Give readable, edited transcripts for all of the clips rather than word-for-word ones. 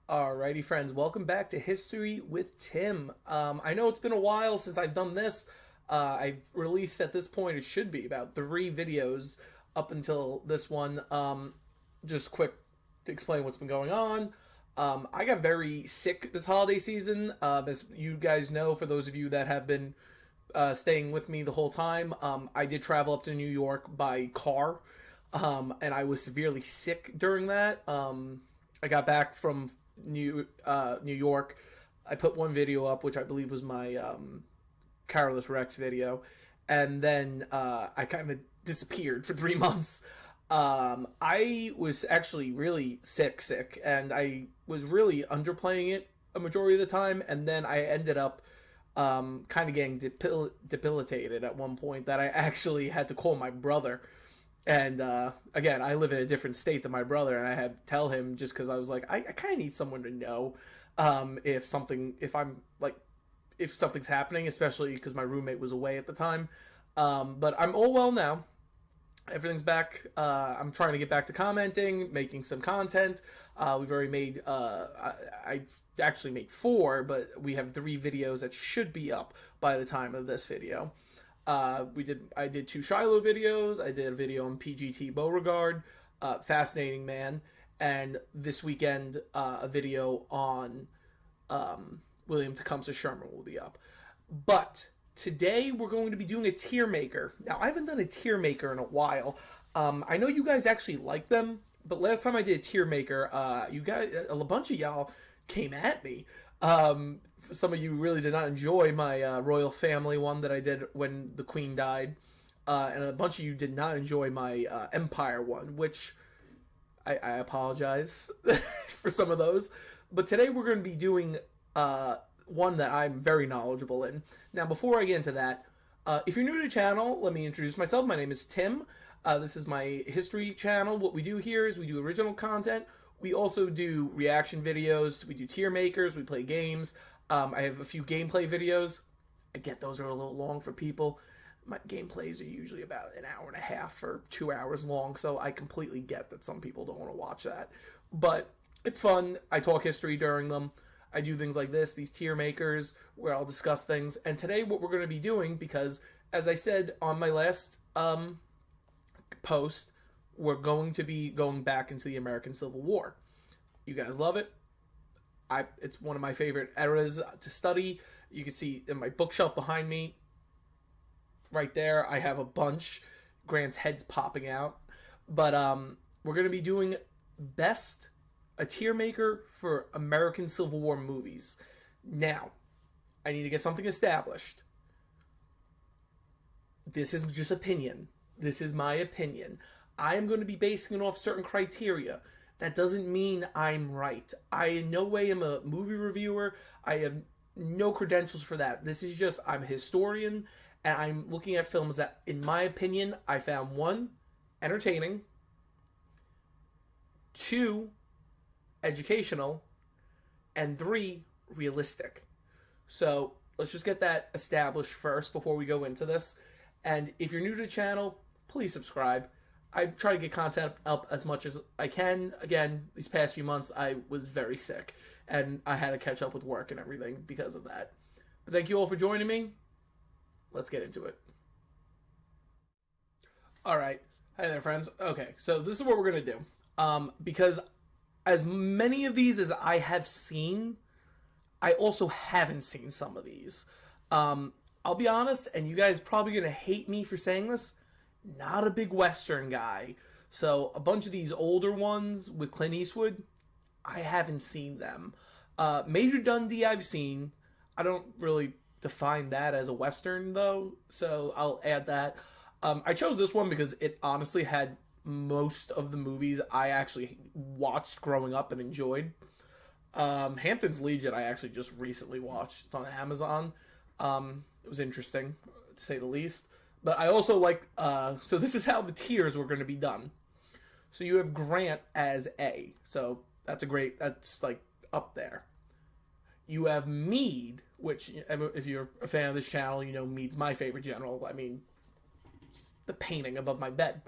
Alrighty, friends, welcome back to History with Tim. I know it's been a while since I've done this. I've released at this point, it should be about 3 videos up until this one. Just quick to explain what's been going on. I got very sick this holiday season. As you guys know, for those of you that have been staying with me the whole time, I did travel up to New York by car, and I was severely sick during that. I got back from New York. I put one video up, which I believe was my Carolus Rex video, and then I kind of disappeared for 3 months. I was actually really sick, and I was really underplaying it a majority of the time, and then I ended up kind of getting debilitated at one point that I actually had to call my brother. And again, I live in a different state than my brother, and I had to tell him just because I was like, I kind of need someone to know if something's happening, especially because my roommate was away at the time. But I'm all well now. Everything's back. I'm trying to get back to commenting, making some content. We've already made, I actually made 4, but we have 3 videos that should be up by the time of this video. I did 2 Shiloh videos. I did a video on PGT Beauregard, fascinating man, and this weekend a video on William Tecumseh Sherman will be up. But today we're going to be doing a tier maker. Now I haven't done a tier maker in a while. I know you guys actually like them, but last time I did a tier maker, you guys, a bunch of y'all came at me. Some of you really did not enjoy my royal family one that I did when the queen died, and a bunch of you did not enjoy my empire one, which I apologize for some of those. But today we're going to be doing one that I'm very knowledgeable in. Now, before I get into that, if you're new to the channel, let me introduce myself. My name is Tim. This is my history channel. What we do here is we do original content. We also do reaction videos. We do tier makers. We play games. I have a few gameplay videos. I get those are a little long for people. My gameplays are usually about an hour and a half or 2 hours long, so I completely get that some people don't want to watch that. But it's fun. I talk history during them. I do things like this, these tier makers, where I'll discuss things. And today what we're going to be doing, because as I said on my last post, we're going to be going back into the American Civil War. You guys love it. It's one of my favorite eras to study. You can see in my bookshelf behind me, right there, I have a bunch. Grant's head's popping out. But we're going to be doing a tier maker for American Civil War movies. Now, I need to get something established. This is just opinion. This is my opinion. I am going to be basing it off certain criteria. That doesn't mean I'm right. I in no way am a movie reviewer. I have no credentials for that. This is just, I'm a historian, and I'm looking at films that, in my opinion, I found 1, entertaining, 2, educational, and 3, realistic. So let's just get that established first before we go into this. And if you're new to the channel, please subscribe. I try to get content up as much as I can. Again, these past few months, I was very sick, and I had to catch up with work and everything because of that. But thank you all for joining me. Let's get into it. All right. Hi there, friends. Okay, so this is what we're going to do. Because as many of these as I have seen, I also haven't seen some of these. I'll be honest, and you guys probably going to hate me for saying this, not a big Western guy. So a bunch of these older ones with Clint Eastwood, I haven't seen them. Major Dundee I've seen. I don't really define that as a Western, though, so I'll add that. I chose this one because it honestly had most of the movies I actually watched growing up and enjoyed. Hampton's Legion I actually just recently watched. It's on Amazon. It was interesting, to say the least. But I also like, so this is how the tiers were going to be done. So you have Grant as A. So that's like up there. You have Meade, which if you're a fan of this channel, you know Meade's my favorite general. I mean, the painting above my bed.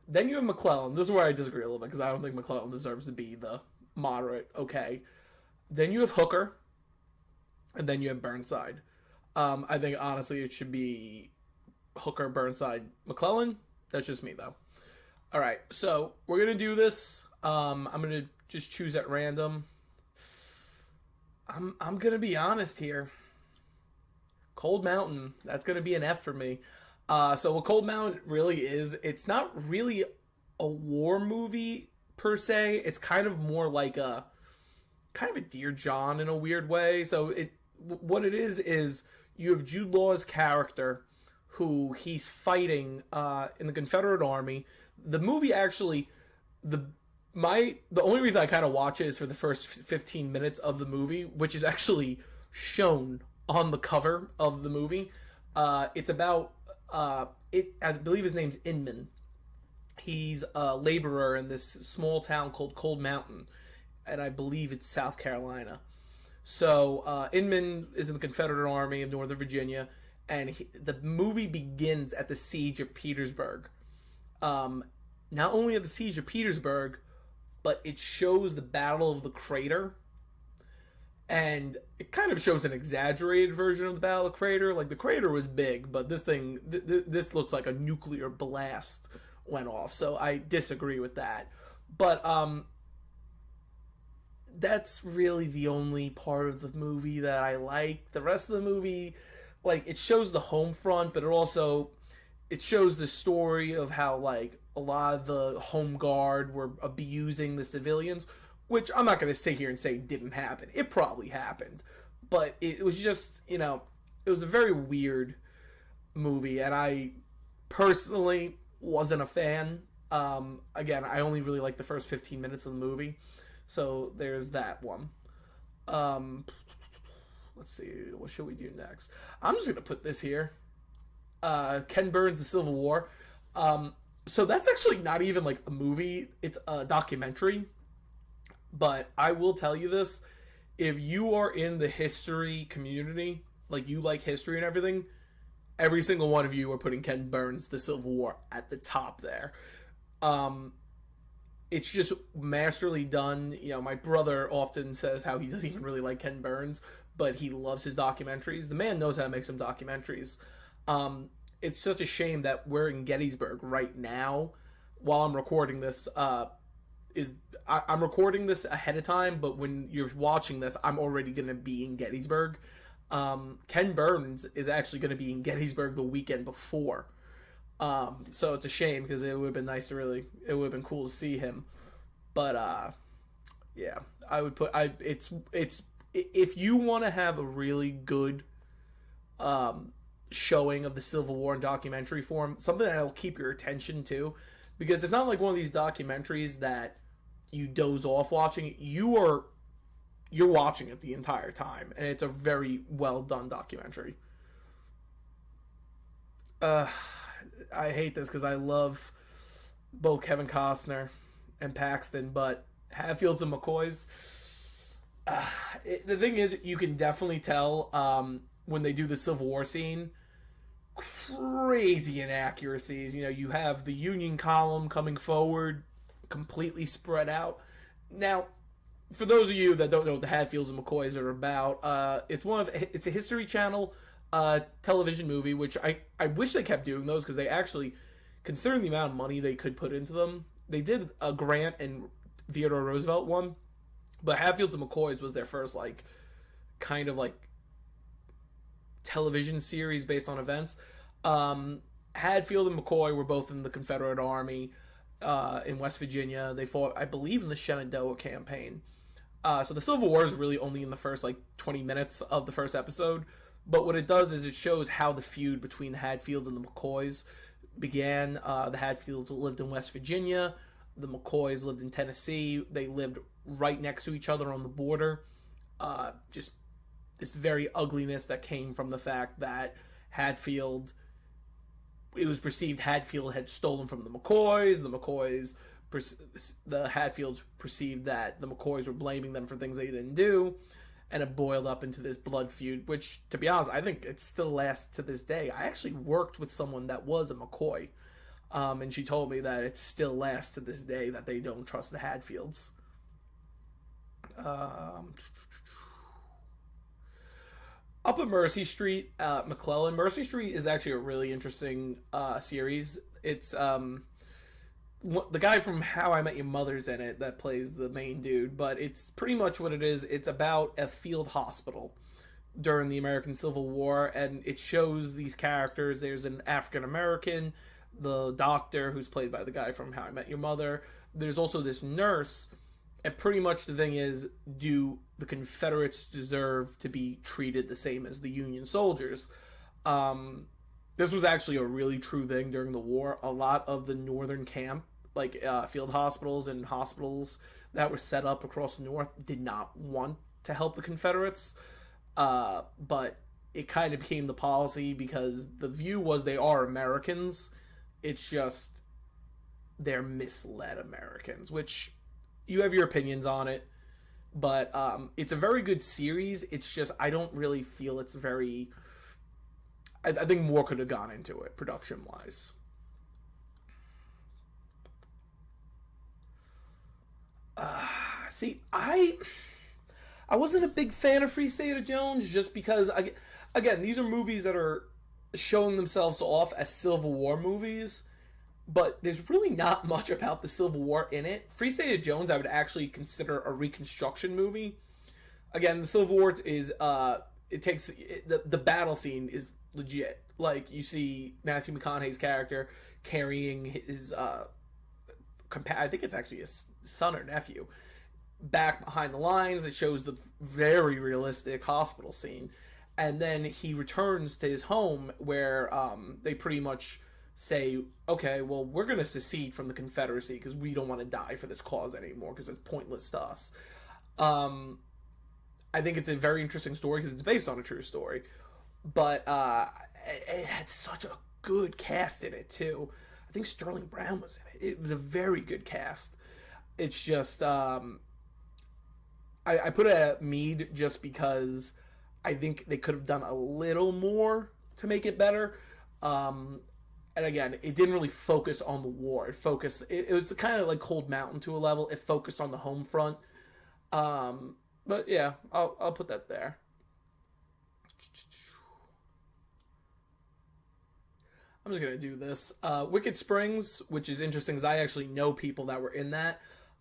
Then you have McClellan. This is where I disagree a little bit, because I don't think McClellan deserves to be the moderate, okay. Then you have Hooker, and then you have Burnside. I think honestly it should be Hooker, Burnside, McClellan. That's just me though. All right, so we're gonna do this. I'm gonna just choose at random. I'm gonna be honest here. Cold Mountain. That's gonna be an F for me. So what Cold Mountain really is, it's not really a war movie per se. It's kind of more like a kind of a Dear John in a weird way. So what it is you have Jude Law's character who he's fighting in the Confederate Army. The movie actually the only reason I kind of watch it is for the first 15 minutes of the movie, which is actually shown on the cover of the movie. It's about I believe his name's Inman. He's a laborer in this small town called Cold Mountain, and I believe it's South Carolina. So Inman is in the Confederate Army of Northern Virginia, and the movie begins at the siege of Petersburg. Not only at the siege of Petersburg, but it shows the Battle of the Crater, and it kind of shows an exaggerated version of the Battle of the Crater. Like, the crater was big, but this thing, this looks like a nuclear blast went off. So I disagree with that. But that's really the only part of the movie that I like. The rest of the movie, like, it shows the home front, but it shows the story of how, like, a lot of the home guard were abusing the civilians, which I'm not going to sit here and say didn't happen. It probably happened, but it was just, it was a very weird movie, and I personally wasn't a fan. Again, I only really liked the first 15 minutes of the movie, so there's that one. Let's see, what should we do next? I'm just going to put this here. Ken Burns' The Civil War. So that's actually not even like a movie, it's a documentary. But I will tell you this, if you are in the history community, like you like history and everything, every single one of you are putting Ken Burns' The Civil War at the top there. It's just masterly done. My brother often says how he doesn't even really like Ken Burns, but he loves his documentaries. The man knows how to make some documentaries. It's such a shame that we're in Gettysburg right now while I'm recording this. I'm recording this ahead of time, but when you're watching this, I'm already going to be in Gettysburg. Ken Burns is actually going to be in Gettysburg the weekend before. So it's a shame because it would have been nice it would have been cool to see him. But, yeah, I would put, it's, if you want to have a really good, showing of the Civil War in documentary form, something that'll keep your attention too, because it's not like one of these documentaries that you doze off watching. You're watching it the entire time, and it's a very well done documentary. I hate this because I love both Kevin Costner and Paxton, but Hatfields and McCoys. The thing is, you can definitely tell when they do the Civil War scene, crazy inaccuracies. You have the Union column coming forward, completely spread out. Now, for those of you that don't know what the Hatfields and McCoys are about, it's a History Channel television movie, which I wish they kept doing those, because they actually, considering the amount of money they could put into them, they did a Grant and Theodore Roosevelt one, but Hatfields and McCoys was their first kind of television series based on events. Hatfield and McCoy were both in the Confederate Army in West Virginia. They fought, I believe, in the Shenandoah campaign. So the Civil War is really only in the first 20 minutes of the first episode, but what it does is it shows how the feud between the Hatfields and the McCoys began. The Hatfields lived in West Virginia. The McCoys lived in Tennessee. They lived right next to each other on the border. Just this very ugliness that came from the fact that it was perceived Hatfield had stolen from the McCoys. The Hatfields perceived that the McCoys were blaming them for things they didn't do, and it boiled up into this blood feud, which, to be honest, I think it still lasts to this day. I actually worked with someone that was a McCoy, and she told me that it still lasts to this day, that they don't trust the Hatfields. Um, Up at Mercy Street, McClellan. Mercy Street is actually a really interesting series. It's the guy from How I Met Your Mother's in it that plays the main dude, but it's pretty much what it is. It's about a field hospital during the American Civil War, and it shows these characters. There's an African American, the doctor who's played by the guy from How I Met Your Mother. There's also this nurse, and pretty much the thing is, do the Confederates deserve to be treated the same as the Union soldiers? This was actually a really true thing during the war. A lot of the northern camp, like field hospitals and hospitals that were set up across the north, did not want to help the Confederates. But it kind of became the policy because the view was they are Americans. It's just they're misled Americans, which you have your opinions on it. But it's a very good series. It's just I don't really feel it's very. I think more could have gone into it production wise. See, I wasn't a big fan of Free State of Jones just because again these are movies that are showing themselves off as Civil War movies, but there's really not much about the Civil War in it. Free State of Jones I would actually consider a Reconstruction movie. Again, the Civil War is the battle scene is legit. Like you see Matthew McConaughey's character carrying his I think it's actually his son or nephew back behind the lines. It shows the very realistic hospital scene, and then he returns to his home where they pretty much say, okay, well, we're going to secede from the Confederacy because we don't want to die for this cause anymore because it's pointless to us. I think it's a very interesting story because it's based on a true story, but it had such a good cast in it too. I think Sterling Brown was in it. It was a very good cast. It's just I put it at Mead just because I think they could have done a little more to make it better. And again, it didn't really focus on the war. It was kind of like Cold Mountain to a level. It focused on the home front. But yeah, I'll put that there. I'm just gonna do this. Wicked Springs, which is interesting because I actually know people that were in that.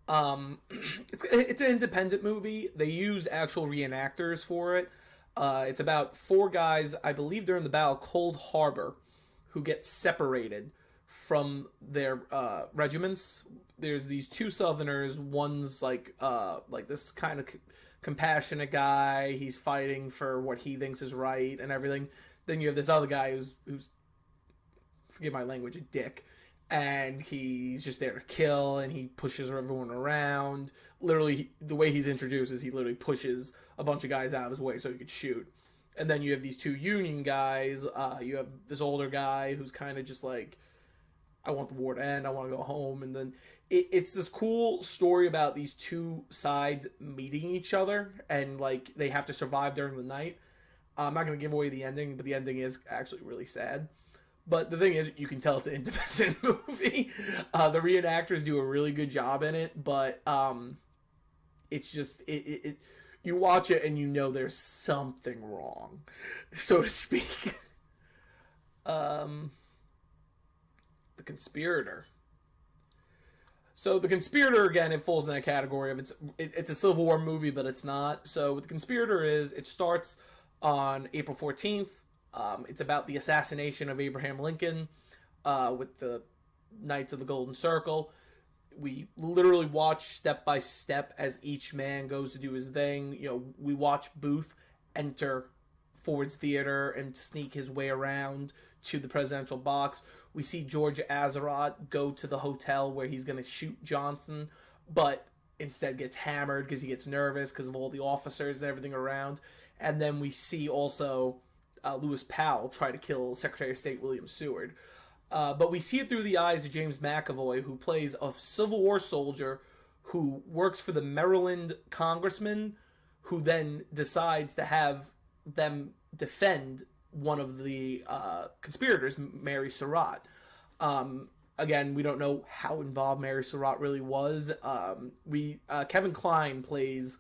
It's an independent movie. They used actual reenactors for it. It's about four guys, I believe, during the Battle of Cold Harbor, who get separated from their regiments. There's these two Southerners. One's like this kind of compassionate guy. He's fighting for what he thinks is right and everything. Then you have this other guy who's forgive my language, a dick, and he's just there to kill, and he pushes everyone around. Literally, the way he's introduced is he literally pushes a bunch of guys out of his way so he could shoot. And then you have these two Union guys. You have this older guy who's kind of just like, I want the war to end. I want to go home. And then it's this cool story about these two sides meeting each other, and like they have to survive during the night. I'm not going to give away the ending, but the ending is actually really sad. But the thing is, you can tell it's an independent movie. The reenactors do a really good job in it, but it's just you watch it and you know there's something wrong, so to speak. The Conspirator. So The Conspirator, again, it falls in that category of it's a Civil War movie, but it's not. So what The Conspirator is, it starts on April 14th. It's about the assassination of Abraham Lincoln with the Knights of the Golden Circle. We literally watch step by step as each man goes to do his thing. You know, we watch Booth enter Ford's Theater and sneak his way around to the presidential box. We see George Azerodt go to the hotel where he's going to shoot Johnson, but instead gets hammered because he gets nervous because of all the officers and everything around. And then we see also Lewis Powell try to kill Secretary of State William Seward. But we see it through the eyes of James McAvoy, who plays a Civil War soldier who works for the Maryland congressman, who then decides to have them defend one of the conspirators, Mary Surratt. Again, we don't know how involved Mary Surratt really was. Kevin Kline plays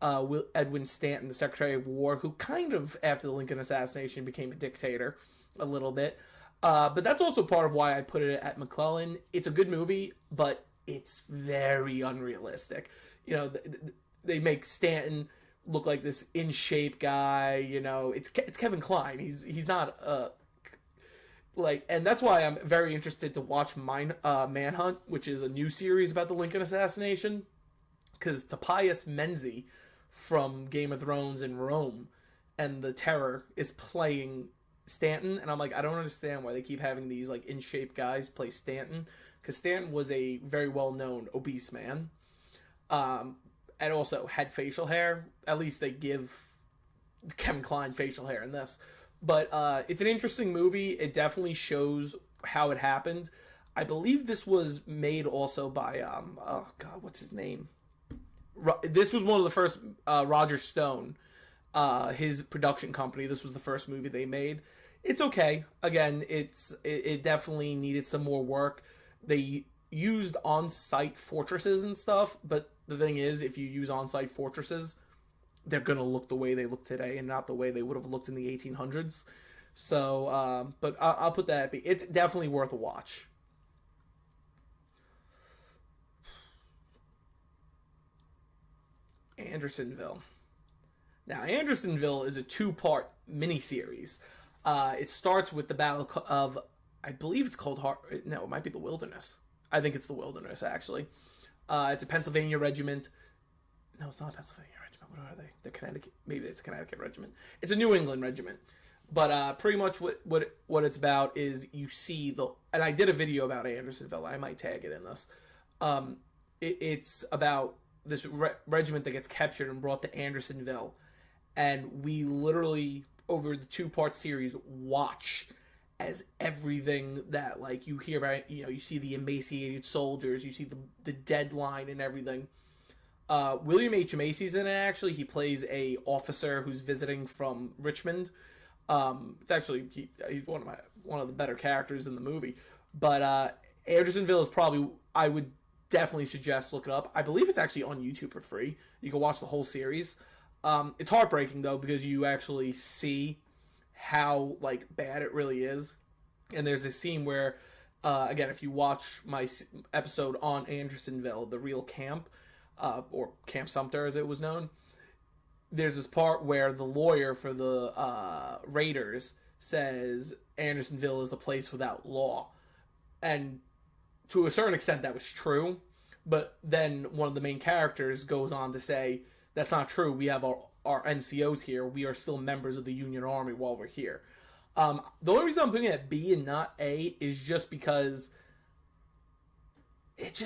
Edwin Stanton, the Secretary of War, who kind of, after the Lincoln assassination, became a dictator a little bit. But that's also part of why I put it at McClellan. It's a good movie, but it's very unrealistic. You know, they make Stanton look like this in shape guy. You know, it's Kevin Kline. He's not like, and that's why I'm very interested to watch Manhunt, which is a new series about the Lincoln assassination, because Tobias Menzies from Game of Thrones and Rome and The Terror is playing Stanton, and I'm like, I don't understand why they keep having these like in shape guys play Stanton, because Stanton was a very well known obese man, and also had facial hair. At least they give Kevin Kline facial hair in this. But it's an interesting movie. It definitely shows how it happened. I believe this was made also by oh god, what's his name? This was one of the first Roger Stone, his production company. This was the first movie they made. It's okay. Again, it definitely needed some more work. They used on-site fortresses and stuff, but the thing is, if you use on-site fortresses, they're gonna look the way they look today and not the way they would have looked in the 1800s. So, but I'll put that. It's definitely worth a watch. Andersonville. Now, Andersonville is a two-part miniseries. It starts with the Battle of, I believe it's called no, it might be the Wilderness. I think it's the Wilderness, actually. It's a Pennsylvania regiment. No, it's not a Pennsylvania regiment. What are they? They're Connecticut. Maybe it's a Connecticut regiment. It's a New England regiment. But pretty much what it's about is you see and I did a video about Andersonville. I might tag it in this. It's about this regiment that gets captured and brought to Andersonville, and we literally over the two-part series watch as everything that like you hear about. You know, you see the emaciated soldiers, you see the deadline and everything. William H. Macy's in it, actually. He plays a officer who's visiting from Richmond. It's actually, he's one of the better characters in the movie. But Andersonville is probably, I would definitely suggest look it up. I believe it's actually on YouTube for free. You can watch the whole series. It's heartbreaking, though, because you actually see how, like, bad it really is. And there's a scene where, again, if you watch my episode on Andersonville, the real camp, or Camp Sumter as it was known, there's this part where the lawyer for the Raiders says Andersonville is a place without law. And to a certain extent that was true, but then one of the main characters goes on to say, that's not true, we have our NCOs here, we are still members of the Union Army while we're here. The only reason I'm putting it at B and not A is just because it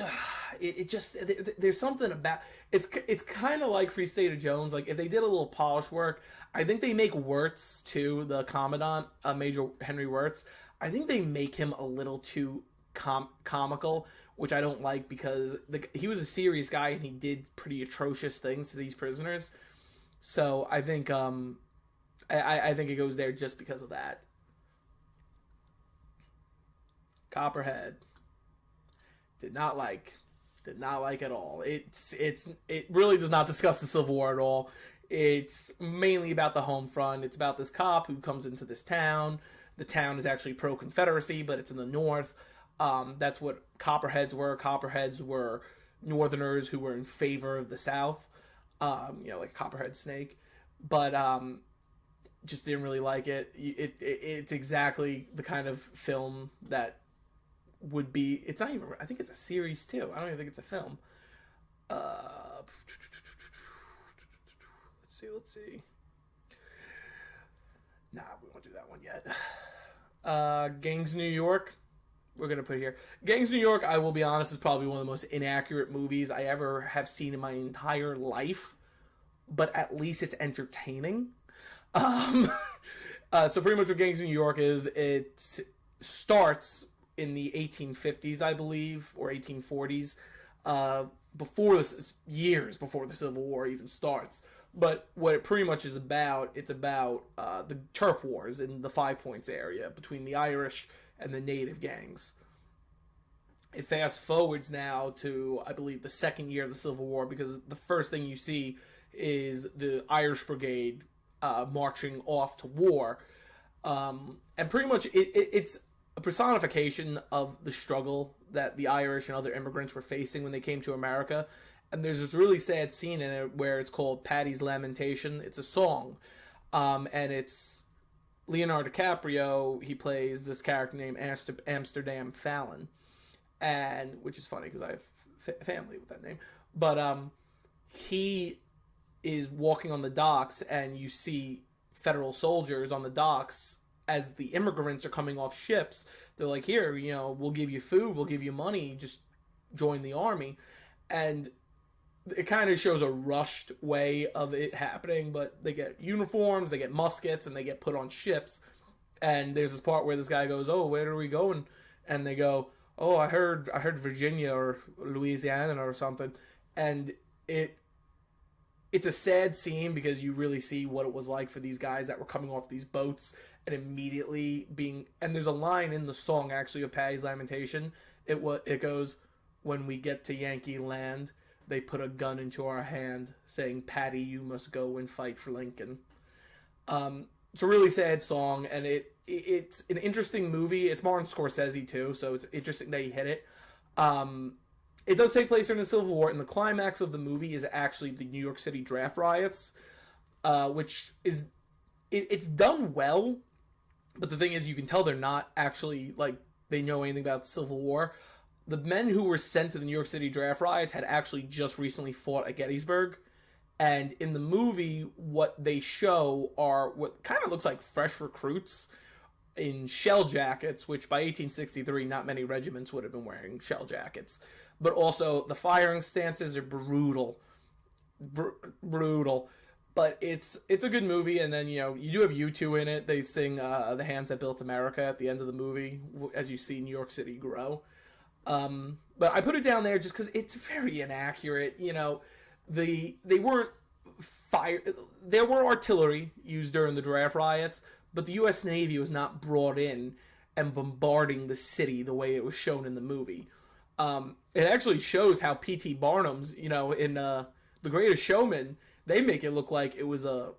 just there's something about it's kind of like Free State of Jones. Like if they did a little polish work, I think they make Wirtz too, the commandant, Major Henry Wirtz. I think they make him a little too comical, which I don't like because he was a serious guy and he did pretty atrocious things to these prisoners. So I think I think it goes there just because of that. Copperhead. Did not like at all. It really does not discuss the Civil War at all. It's mainly about the home front. It's about this cop who comes into this town. The town is actually pro-Confederacy, but it's in the North. That's what Copperheads were. Copperheads were Northerners who were in favor of the South. Like a copperhead snake. But just didn't really like it. It's exactly the kind of film that would be, it's not even, I think it's a series too. I don't even think it's a film. Let's see. Nah, we won't do that one yet. Gangs of New York, we're going to put here. Gangs of New York, I will be honest, is probably one of the most inaccurate movies I ever have seen in my entire life. But at least it's entertaining. So pretty much what Gangs of New York is, it starts in the 1850s, I believe, or 1840s, years before the Civil War even starts. But what it pretty much is about, it's about the turf wars in the Five Points area between the Irish and the native gangs. it fast forwards now to, I believe, the second year of the Civil War, because the first thing you see is the Irish Brigade marching off to war. And pretty much it's a personification of the struggle that the Irish and other immigrants were facing when they came to America. And there's this really sad scene in it where it's called Paddy's Lamentation. It's a song. And it's Leonardo DiCaprio. He plays this character named Amsterdam Fallon. And which is funny because I have family with that name. But he is walking on the docks, and you see federal soldiers on the docks as the immigrants are coming off ships. They're like, here, we'll give you food, we'll give you money, just join the army. And it kind of shows a rushed way of it happening, but they get uniforms, they get muskets, and they get put on ships. And there's this part where this guy goes, oh, where are we going? And they go, oh, I heard Virginia or Louisiana or something. And it's a sad scene because you really see what it was like for these guys that were coming off these boats and immediately being... And there's a line in the song, actually, of Paddy's Lamentation. It goes, when we get to Yankee land, they put a gun into our hand, saying, Paddy, you must go and fight for Lincoln. It's a really sad song, and it's an interesting movie. It's Martin Scorsese, too, so it's interesting that he hit it. It does take place during the Civil War, and the climax of the movie is actually the New York City draft riots, which is... It's done well, but the thing is, you can tell they're not actually, they know anything about the Civil War. The men who were sent to the New York City draft riots had actually just recently fought at Gettysburg. And in the movie, what they show are what kind of looks like fresh recruits in shell jackets, which by 1863, not many regiments would have been wearing shell jackets. But also, the firing stances are brutal. Brutal. But it's a good movie, and then, you do have U2 in it. They sing The Hands That Built America at the end of the movie, as you see New York City grow. But I put it down there just because it's very inaccurate. They weren't fire. There were artillery used during the draft riots, but the U.S. Navy was not brought in and bombarding the city the way it was shown in the movie. It actually shows how P.T. Barnum's, in The Greatest Showman, they make it look like it was a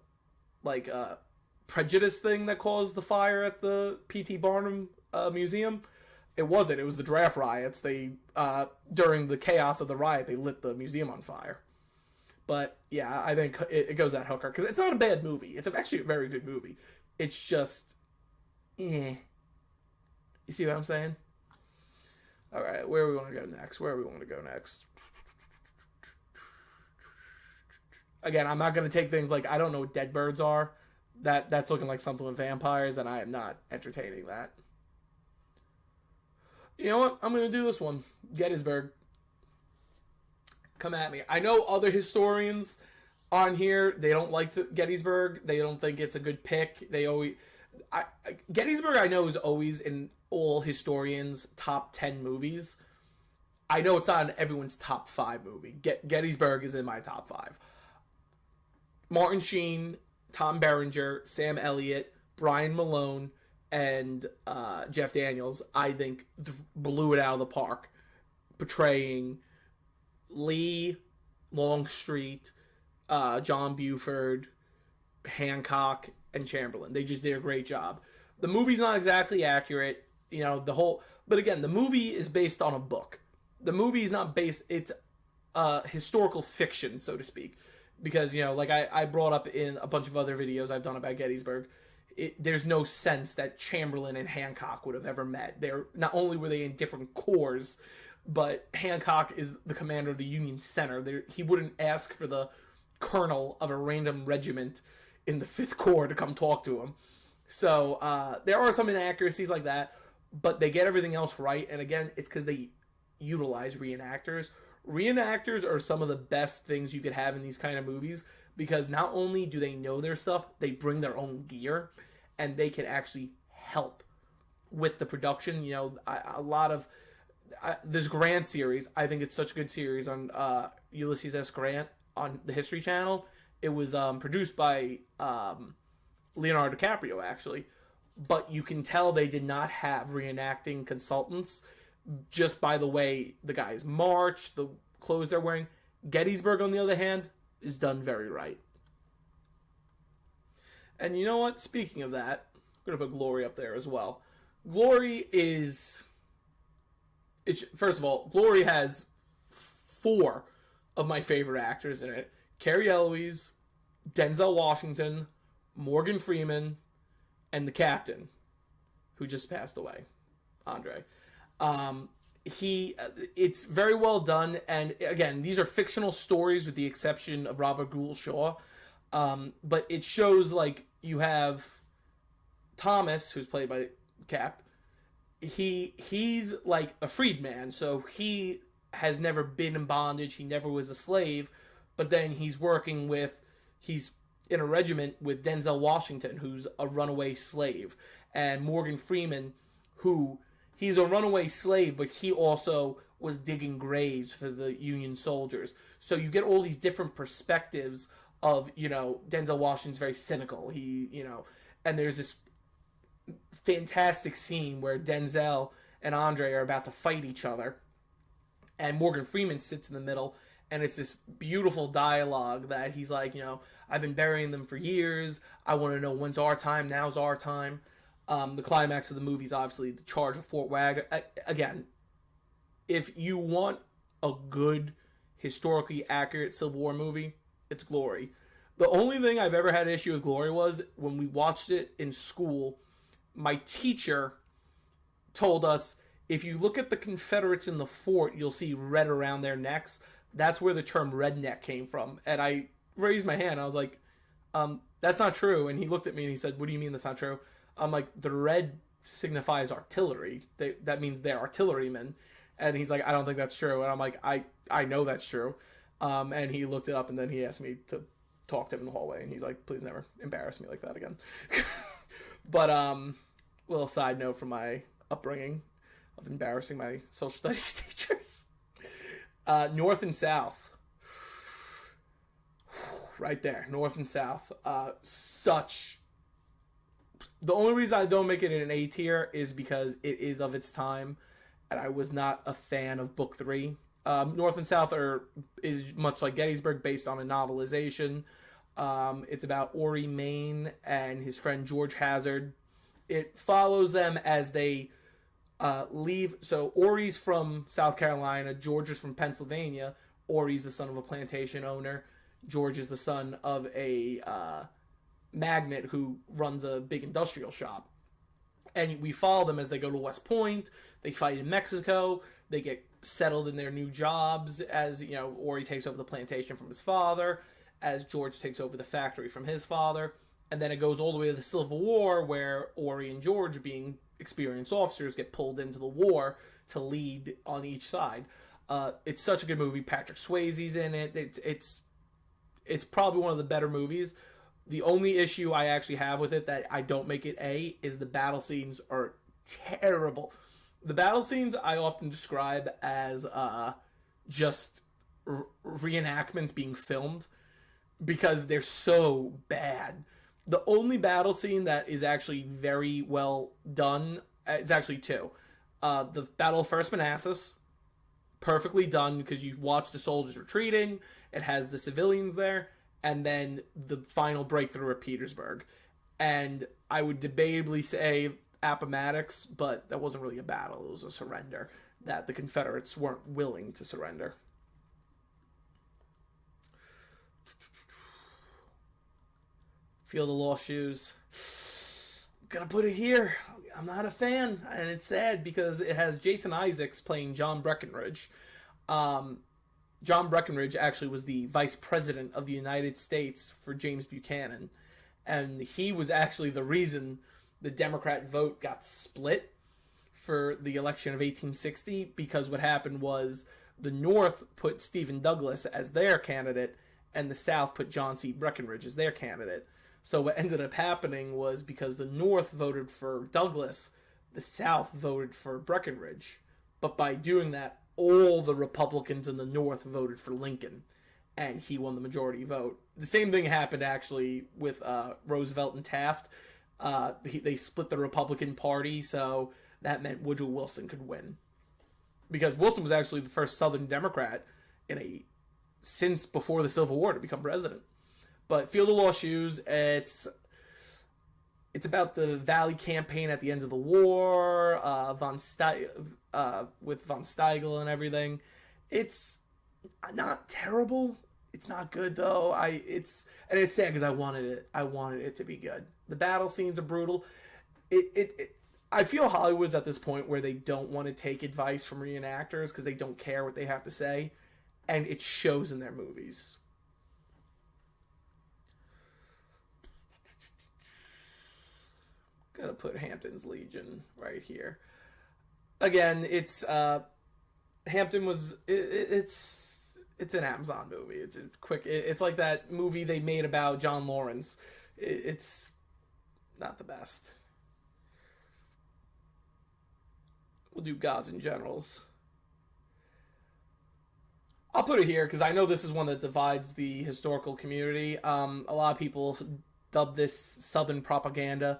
prejudice thing that caused the fire at the P.T. Barnum museum. It wasn't. It was the draft riots. They during the chaos of the riot, they lit the museum on fire. But yeah, I think it goes that hooker because it's not a bad movie. It's actually a very good movie. It's just, You see what I'm saying? All right, where are we want to go next? Again, I'm not going to take things like, I don't know what dead birds are. That's looking like something with vampires, and I am not entertaining that. You know what? I'm going to do this one. Gettysburg. Come at me. I know other historians on here, they don't like Gettysburg. They don't think it's a good pick. Gettysburg, I know, is always in all historians' top 10 movies. I know it's not in everyone's top 5 movie. Gettysburg is in my top 5. Martin Sheen, Tom Berenger, Sam Elliott, Brian Malone, and Jeff Daniels, I think, blew it out of the park, portraying Lee, Longstreet, John Buford, Hancock, and Chamberlain. They just did a great job. The movie's not exactly accurate, but again, the movie is based on a book. The movie is not based, it's historical fiction, so to speak. Because, I brought up in a bunch of other videos I've done about Gettysburg, there's no sense that Chamberlain and Hancock would have ever met. Not only were they in different corps, but Hancock is the commander of the Union Center. He wouldn't ask for the colonel of a random regiment in the 5th Corps to come talk to him. So there are some inaccuracies like that, but they get everything else right. And again, it's because they utilize reenactors. Reenactors are some of the best things you could have in these kind of movies because not only do they know their stuff, they bring their own gear and they can actually help with the production. A lot of this Grant series, I think it's such a good series on Ulysses S. Grant on the History Channel. It was produced by Leonardo DiCaprio, actually, but you can tell they did not have reenacting consultants. just by the way the guys march, the clothes they're wearing. Gettysburg, on the other hand, is done very right. And you know what? Speaking of that, I'm going to put Glory up there as well. Glory is... First of all, Glory has 4 of my favorite actors in it. Cary Elwes, Denzel Washington, Morgan Freeman, and the captain, who just passed away, Andre. It's very well done, and again, these are fictional stories with the exception of Robert Gould Shaw. But it shows, like, you have Thomas, who's played by Cap. He's like a freedman, so he has never been in bondage. He never was a slave, but then he's in a regiment with Denzel Washington, who's a runaway slave, and Morgan Freeman, who he's a runaway slave, but he also was digging graves for the Union soldiers. So you get all these different perspectives of, Denzel Washington's very cynical. And there's this fantastic scene where Denzel and Andre are about to fight each other, and Morgan Freeman sits in the middle, and it's this beautiful dialogue that he's like, I've been burying them for years. I want to know when's our time. Now's our time. The climax of the movie is obviously the charge of Fort Wagner. Again, if you want a good, historically accurate Civil War movie, it's Glory. The only thing I've ever had an issue with Glory was when we watched it in school, my teacher told us, if you look at the Confederates in the fort, you'll see red around their necks. That's where the term redneck came from. And I raised my hand. I was like, that's not true. And he looked at me and he said, what do you mean that's not true? I'm like, the red signifies artillery. That means they're artillerymen. And he's like, I don't think that's true. And I'm like, I know that's true. And he looked it up, and then he asked me to talk to him in the hallway. And he's like, please never embarrass me like that again. But little side note from my upbringing of embarrassing my social studies teachers. North and South. Right there, North and South. The only reason I don't make it in an A tier is because it is of its time, and I was not a fan of Book 3. North and South is much like Gettysburg, based on a novelization. It's about Ori Main and his friend George Hazard. It follows them as they leave. So Ori's from South Carolina, George is from Pennsylvania. Ori's the son of a plantation owner. George is the son of a magnate who runs a big industrial shop. And we follow them as they go to West Point. They fight in Mexico. They get settled in their new jobs as, Ori takes over the plantation from his father, as George takes over the factory from his father. And then it goes all the way to the Civil War, where Ori and George, being experienced officers, get pulled into the war to lead on each side. It's such a good movie. Patrick Swayze's in it. It's probably one of the better movies. The only issue I actually have with it that I don't make it A is the battle scenes are terrible. The battle scenes I often describe as just reenactments being filmed because they're so bad. The only battle scene that is actually very well done is actually 2. The Battle of First Manassas, perfectly done because you watch the soldiers retreating. It has the civilians there. And then the final breakthrough at Petersburg. And I would debatably say Appomattox, but that wasn't really a battle. It was a surrender that the Confederates weren't willing to surrender. Field of Lost Shoes. I'm gonna put it here. I'm not a fan, and it's sad because it has Jason Isaacs playing John Breckinridge. John Breckinridge actually was the vice president of the United States for James Buchanan, and he was actually the reason the Democrat vote got split for the election of 1860, because what happened was the North put Stephen Douglas as their candidate, and the South put John C. Breckinridge as their candidate. So what ended up happening was, because the North voted for Douglas, the South voted for Breckinridge. But by doing that, all the Republicans in the North voted for Lincoln, and he won the majority vote. The same thing happened actually with Roosevelt and Taft. They split the Republican Party, so that meant Woodrow Wilson could win. because Wilson was actually the first Southern Democrat in a since before the Civil War to become president. But Field of Lost Shoes, it's about the Valley campaign at the end of the war, with von Steigel and everything. It's not terrible. It's not good though. It's sad because I wanted it to be good. The battle scenes are brutal. I feel Hollywood's at this point where they don't want to take advice from reenactors because they don't care what they have to say, and it shows in their movies. Gotta put Hampton's Legion right here. Again, it's Hampton was it's an Amazon movie. It's a quick. It's like that movie they made about John Lawrence. It's not the best. We'll do Gods and Generals. I'll put it here because I know this is one that divides the historical community. A lot of people dub this Southern propaganda.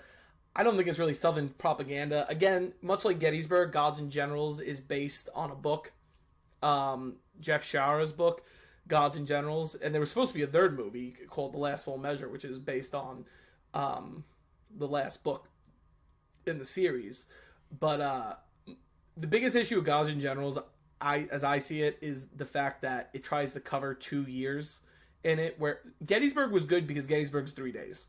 I don't think it's really Southern propaganda. Again, much like Gettysburg, Gods and Generals is based on a book, Jeff Shara's book, Gods and Generals, and there was supposed to be a third movie called The Last Full Measure, which is based on the last book in the series. But the biggest issue with Gods and Generals, as I see it, is the fact that it tries to cover 2 years in it, where Gettysburg was good because Gettysburg's 3 days.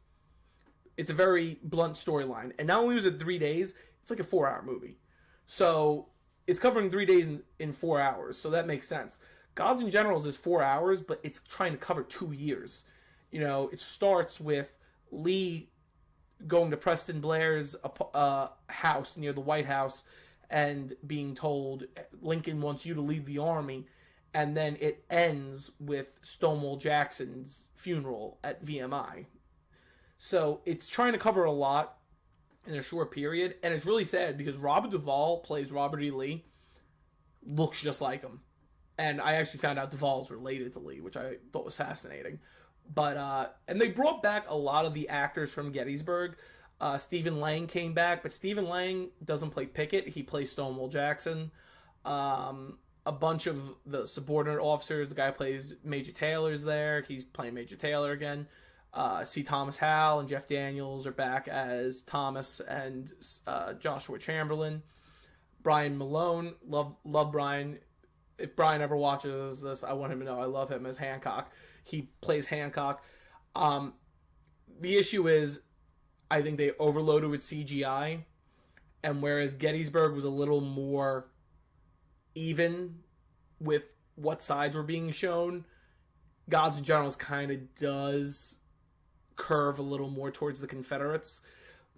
It's a very blunt storyline. And not only was it 3 days, it's like a 4-hour movie. So it's covering 3 days in 4 hours. So that makes sense. Gods and Generals is 4 hours, but it's trying to cover 2 years. You know, it starts with Lee going to Preston Blair's house near the White House and being told Lincoln wants you to lead the army. And then it ends with Stonewall Jackson's funeral at VMI. So it's trying to cover a lot in a short period, and it's really sad because Robert Duvall plays Robert E. Lee, looks just like him. And I actually found out Duvall's related to Lee, which I thought was fascinating. But and they brought back a lot of the actors from Gettysburg. Stephen Lang came back, but Stephen Lang doesn't play Pickett. He plays Stonewall Jackson. A bunch of the subordinate officers, the guy who plays Major Taylor's there. He's playing Major Taylor again. C. Thomas Howell and Jeff Daniels are back as Thomas and Joshua Chamberlain. Brian Malone, love Brian. If Brian ever watches this, I want him to know I love him as Hancock. He plays Hancock. The issue is, I think they overloaded with CGI, and whereas Gettysburg was a little more even with what sides were being shown, Gods and Generals kind of does curve a little more towards the Confederates,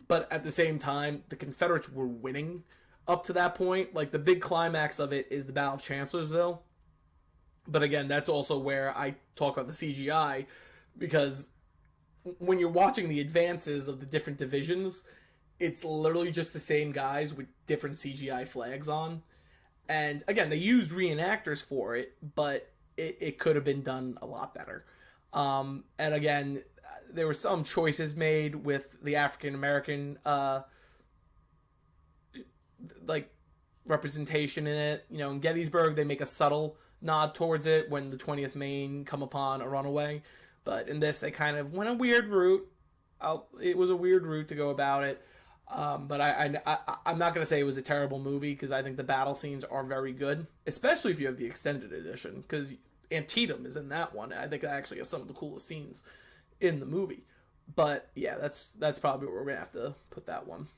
but at the same time the Confederates were winning up to that point. Like, the big climax of it is the Battle of Chancellorsville, but again, that's also where I talk about the CGI, because when you're watching the advances of the different divisions, it's literally just the same guys with different CGI flags on. And again, they used reenactors for it, but it could have been done a lot better. And again, there were some choices made with the African American like representation in it. You know, in Gettysburg, they make a subtle nod towards it when the 20th Maine come upon a runaway. But in this, they kind of went a weird route. It was a weird route to go about it. But I'm not going to say it was a terrible movie, because I think the battle scenes are very good, especially if you have the extended edition, because Antietam is in that one. I think that actually has some of the coolest scenes in the movie. But yeah, that's probably where we're going to have to put that one.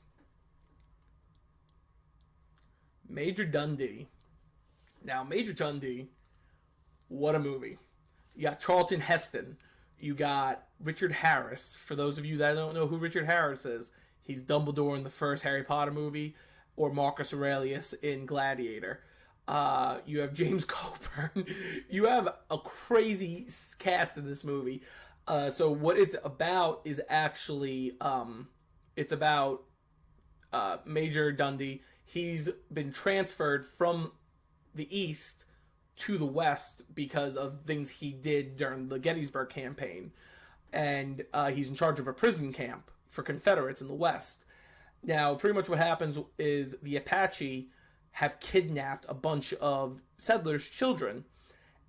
Major Dundee. Now, Major Dundee, what a movie. You got Charlton Heston. You got Richard Harris. For those of you that don't know who Richard Harris is, he's Dumbledore in the first Harry Potter movie, or Marcus Aurelius in Gladiator. You have James Coburn. You have a crazy cast in this movie. So what it's about is actually, it's about Major Dundee. He's been transferred from the East to the West because of things he did during the Gettysburg campaign. And he's in charge of a prison camp for Confederates in the West. Now, pretty much what happens is the Apache have kidnapped a bunch of settlers' children.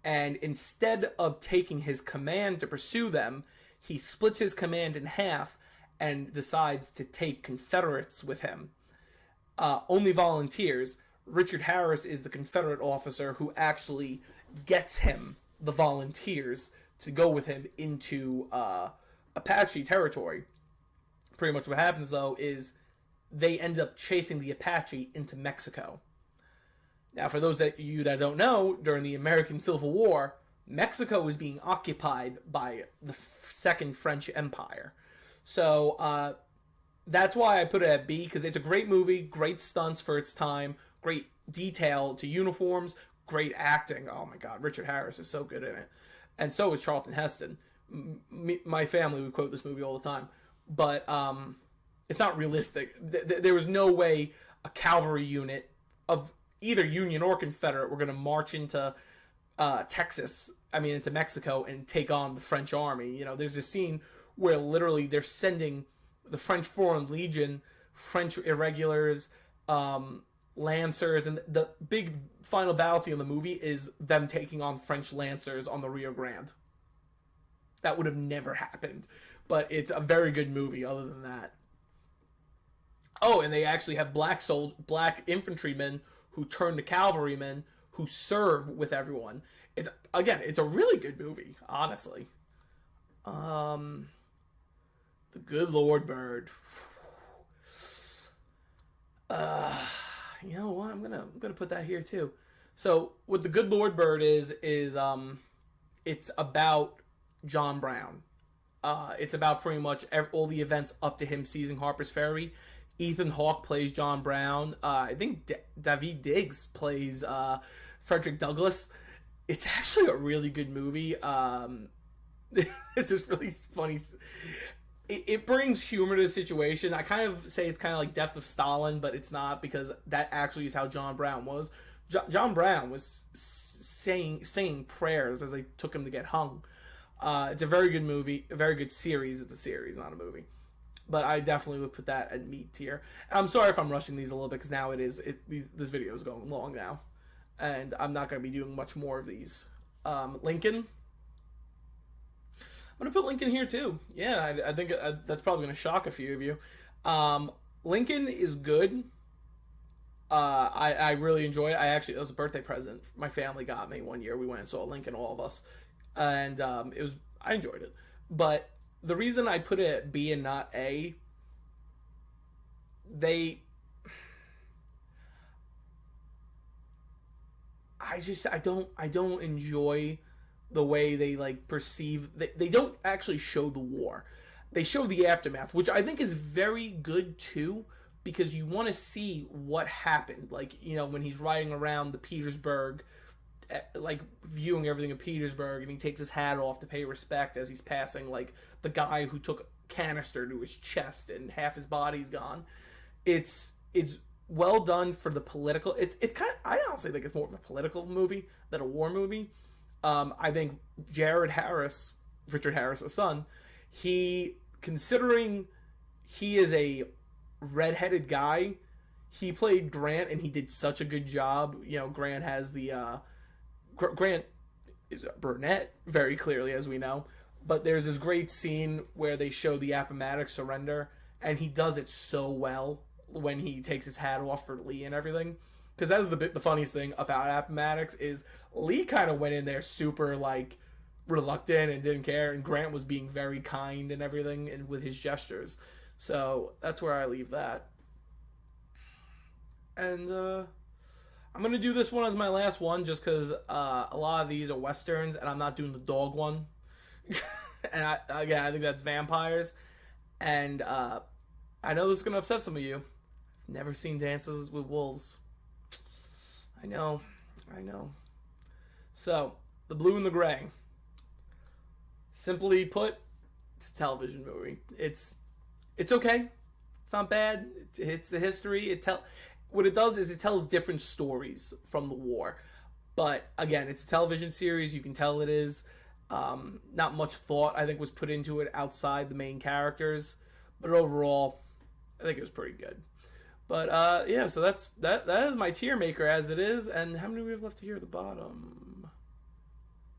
And instead of taking his command to pursue them, he splits his command in half and decides to take Confederates with him. Only volunteers. Richard Harris is the Confederate officer who actually gets him the volunteers to go with him into Apache territory. Pretty much what happens, though, is they end up chasing the Apache into Mexico. Now, for those of you that don't know, during the American Civil War, Mexico was being occupied by the Second French Empire. So that's why I put it at B, because it's a great movie, great stunts for its time, great detail to uniforms, great acting. Oh my God, Richard Harris is so good in it. And so is Charlton Heston. My family would quote this movie all the time. But it's not realistic. There was no way a cavalry unit of either Union or Confederate were going to march into into Mexico and take on the French army. You know, there's a scene where literally they're sending the French Foreign Legion, French irregulars, Lancers, and the big final battle scene in the movie is them taking on French Lancers on the Rio Grande. That would have never happened, but it's a very good movie other than that. Oh, and they actually have black infantrymen who turn to cavalrymen who serve with everyone. It's a really good movie, honestly. The Good Lord Bird. You know what? I'm gonna put that here too. So what The Good Lord Bird is it's about John Brown. It's about pretty much all the events up to him seizing Harper's Ferry. Ethan Hawke plays John Brown. I think Daveed Diggs plays Frederick Douglass. It's actually a really good movie. It's just really funny. It brings humor to the situation. I kind of say it's kind of like Death of Stalin, but it's not, because that actually is how John Brown was. John Brown was saying prayers as they took him to get hung. It's a very good movie, a very good series. It's a series, not a movie. But I definitely would put that at meat tier. And I'm sorry if I'm rushing these a little bit, because now this video is going long now. And I'm not going to be doing much more of these. Lincoln. I'm going to put Lincoln here too. Yeah, I think that's probably going to shock a few of you. Lincoln is good. I really enjoy it. It was a birthday present my family got me one year. We went and saw Lincoln, all of us. And I enjoyed it. But the reason I put it at B and not A, I don't enjoy the way they perceive. They don't actually show the war. They show the aftermath, which I think is very good too, because you want to see what happened. When he's riding around the Petersburg, viewing everything in Petersburg, and he takes his hat off to pay respect as he's passing the guy who took a canister to his chest and half his body's gone. It's well done for the political. It's kind of, I honestly think it's more of a political movie than a war movie. I think Richard Harris' son, considering he is a redheaded guy, he played Grant and he did such a good job. Grant has Grant is a brunette, very clearly, as we know. But there's this great scene where they show the Appomattox surrender, and he does it so well when he takes his hat off for Lee and everything. Because that's the funniest thing about Appomattox is Lee kind of went in there super reluctant and didn't care, and Grant was being very kind and everything, and with his gestures. So that's where I leave that. And I'm going to do this one as my last one, just because a lot of these are Westerns, and I'm not doing the dog one. And I think that's vampires. And I know this is going to upset some of you. I've never seen Dances with Wolves. I know. So, The Blue and the Gray. Simply put, it's a television movie. It's okay. It's not bad. It's the history. What it does is it tells different stories from the war. But again, it's a television series. You can tell it is. Not much thought, I think, was put into it outside the main characters. But overall, I think it was pretty good. But yeah, so that is my tier maker as it is. And how many we have left here at the bottom?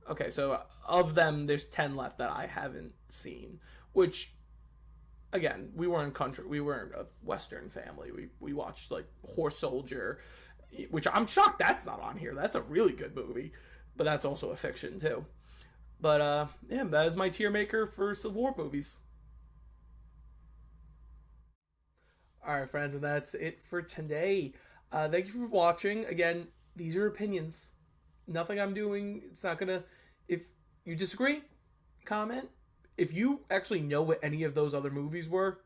Okay, so of them, there's 10 left that I haven't seen. Which, again, we weren't country. We weren't a Western family. We watched like Horse Soldier, which I'm shocked that's not on here. That's a really good movie, but that's also a fiction too. But yeah, that is my tier maker for Civil War movies. All right, friends, and that's it for today. Thank you for watching. Again, these are opinions. Nothing I'm doing. It's not gonna. If you disagree, comment. If you actually know what any of those other movies were,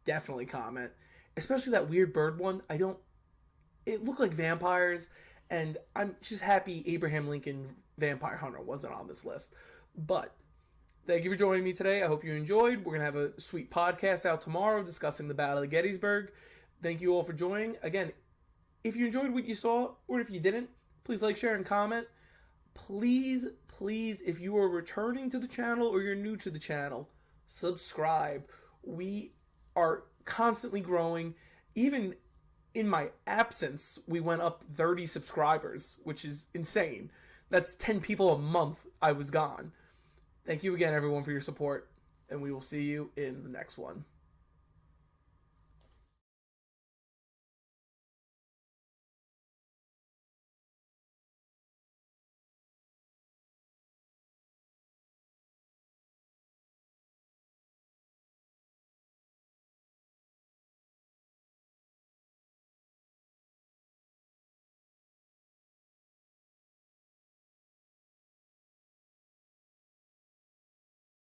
definitely comment. Especially that weird bird one. I don't. It looked like vampires, and I'm just happy Abraham Lincoln Vampire Hunter wasn't on this list. But thank you for joining me today. I hope you enjoyed. We're going to have a sweet podcast out tomorrow discussing the Battle of Gettysburg. Thank you all for joining. Again, if you enjoyed what you saw, or if you didn't, please like, share, and comment. Please, please, if you are returning to the channel or you're new to the channel, subscribe. We are constantly growing. Even in my absence, we went up 30 subscribers, which is insane. That's 10 people a month I was gone. Thank you again, everyone, for your support, and we will see you in the next one.